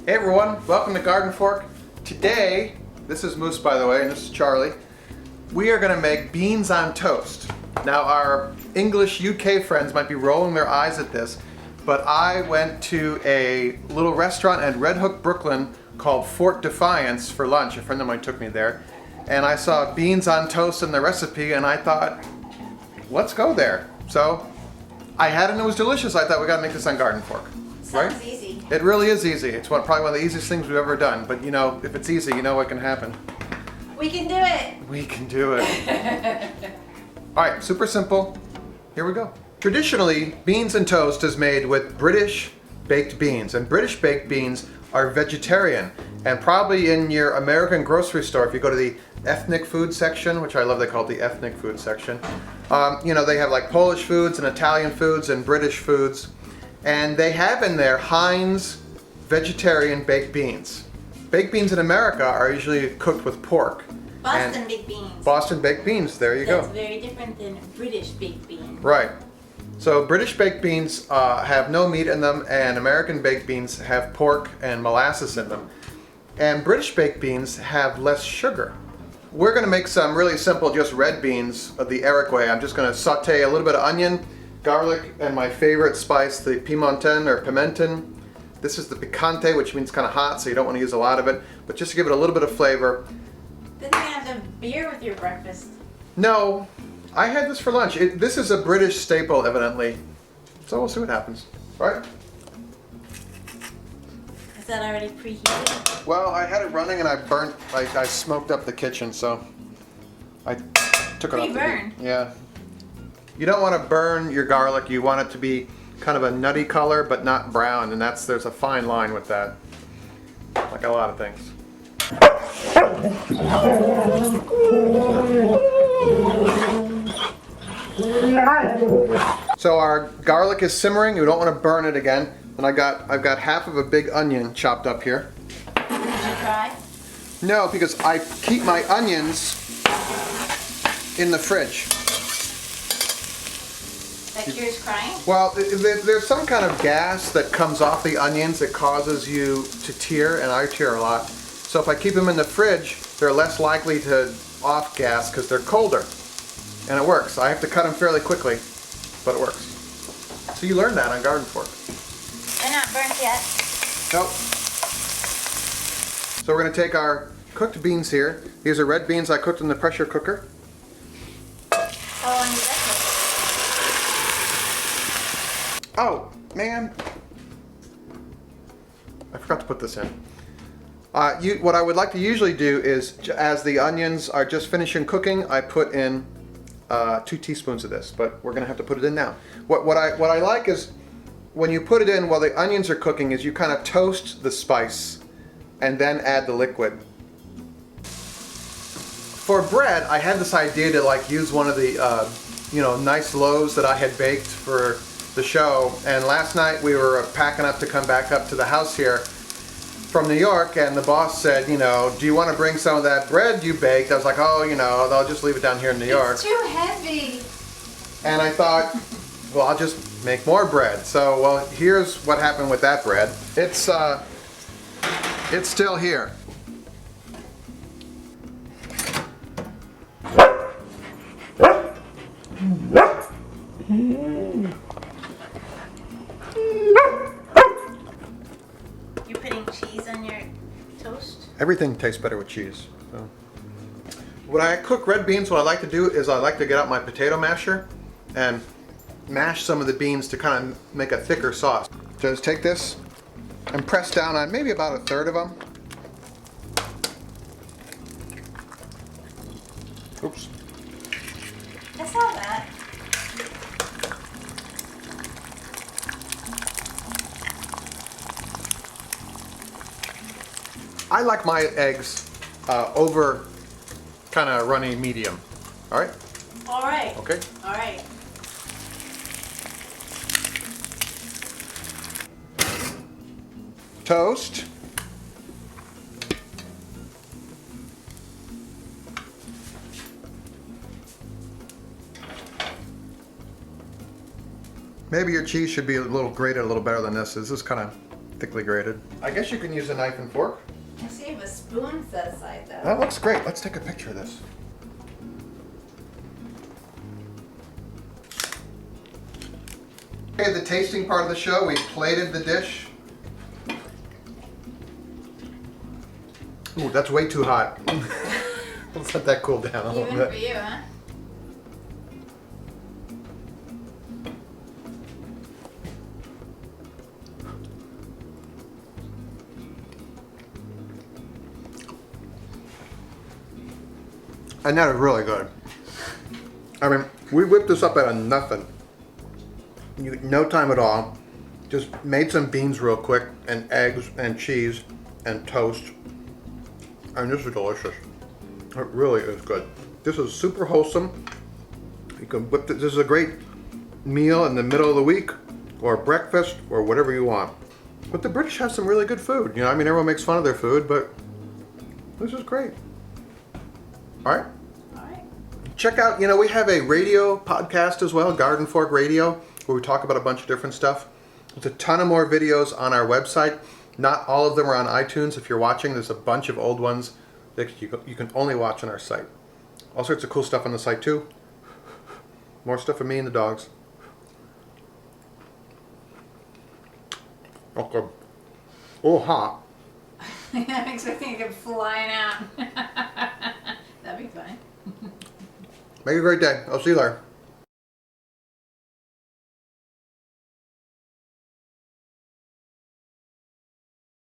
Hey everyone, welcome to GardenFork. Today, this is Moose by the way, and this is Charlie. We are going to make beans on toast. Now our English UK friends might be rolling their eyes at this, but I went to a little restaurant in Red Hook, Brooklyn called Fort Defiance for lunch. A friend of mine took me there, and I saw beans on toast in the recipe, and I thought, let's go there. So I had it and it was delicious. I thought we got to make this on GardenFork. Sounds right? easy. It really is easy. It's probably one of the easiest things we've ever done. But you know, if it's easy, you know what can happen. We can do it. We can do it. All right, super simple. Here we go. Traditionally, beans and toast is made with British baked beans, and British baked beans are vegetarian. And probably in your American grocery store, if you go to the ethnic food section, which I love, they call it the ethnic food section. You know, they have like Polish foods and Italian foods and British foods. And they have in there Heinz vegetarian baked beans. Baked beans in America are usually cooked with pork. Boston baked beans. Boston baked beans, there you go. That's very different than British baked beans. Right. So British baked beans have no meat in them, and American baked beans have pork and molasses in them. And British baked beans have less sugar. We're going to make some really simple, just red beans the Eric way. I'm just going to saute a little bit of onion, garlic, and my favorite spice, the pimenton or pimenton. This is the picante, which means kind of hot, so you don't want to use a lot of it, but just to give it a little bit of flavor. Then you have to have beer with your breakfast. No, I had this for lunch. This is a British staple, evidently. So we'll see what happens. All right? Is that already preheated? Well, I had it running and I smoked up the kitchen, so I took it off. Pre-burn. Yeah. You don't want to burn your garlic. You want it to be kind of a nutty color, but not brown, and there's a fine line with that, like a lot of things. So our garlic is simmering. You don't want to burn it again. And I've got half of a big onion chopped up here. Did you try? No, because I keep my onions in the fridge. That cures crying? Well, there's some kind of gas that comes off the onions that causes you to tear, and I tear a lot. So if I keep them in the fridge, they're less likely to off gas because they're colder. And it works. I have to cut them fairly quickly, but it works. So you learned that on GardenFork. They're not burnt yet. Nope. So we're going to take our cooked beans here. These are red beans I cooked in the pressure cooker. How long does that take? Oh, man. I forgot to put this in. What I would like to usually do is, as the onions are just finishing cooking, I put in 2 teaspoons of this, but we're going to have to put it in now. What I like is, when you put it in while the onions are cooking, is you kind of toast the spice and then add the liquid. For bread, I had this idea to like use one of the nice loaves that I had baked for the show, and last night we were packing up to come back up to the house here from New York, and the boss said, do you want to bring some of that bread you baked? I was like, oh, I'll just leave it down here in New York. It's too heavy. And I thought, well, I'll just make more bread. So, well, here's what happened with that bread. It's still here. You're putting cheese on your toast? Everything tastes better with cheese. So. When I cook red beans, what I like to do is I like to get out my potato masher and mash some of the beans to kind of make a thicker sauce. Just take this and press down on maybe about 1/3 of them. Oops. I saw that. I like my eggs over kind of runny medium. All right? All right. Okay. All right. Toast. Maybe your cheese should be a little grated a little better than this. This is kind of thickly grated. I guess you can use a knife and fork. I see you have a spoon set aside though. That looks great. Let's take a picture of this. Okay, the tasting part of the show, we plated the dish. Ooh, that's way too hot. Let's let that cool down a little Even bit. for you, huh? And that is really good. I mean, we whipped this up out of nothing. No time at all. Just made some beans real quick, and eggs, and cheese, and toast. And this is delicious. It really is good. This is super wholesome. You can whip this. This is a great meal in the middle of the week, or breakfast, or whatever you want. But the British have some really good food. You know, I mean, everyone makes fun of their food, but this is great. All right. All right. Check out, you know, we have a radio podcast as well, GardenFork Radio, where we talk about a bunch of different stuff. There's a ton of more videos on our website. Not all of them are on iTunes. If you're watching, there's a bunch of old ones that you can only watch on our site. All sorts of cool stuff on the site too. More stuff for me and the dogs. Okay. Oh, hot. I'm expecting it to come flying out. That'd be fun. Make it a great day. I'll see you later.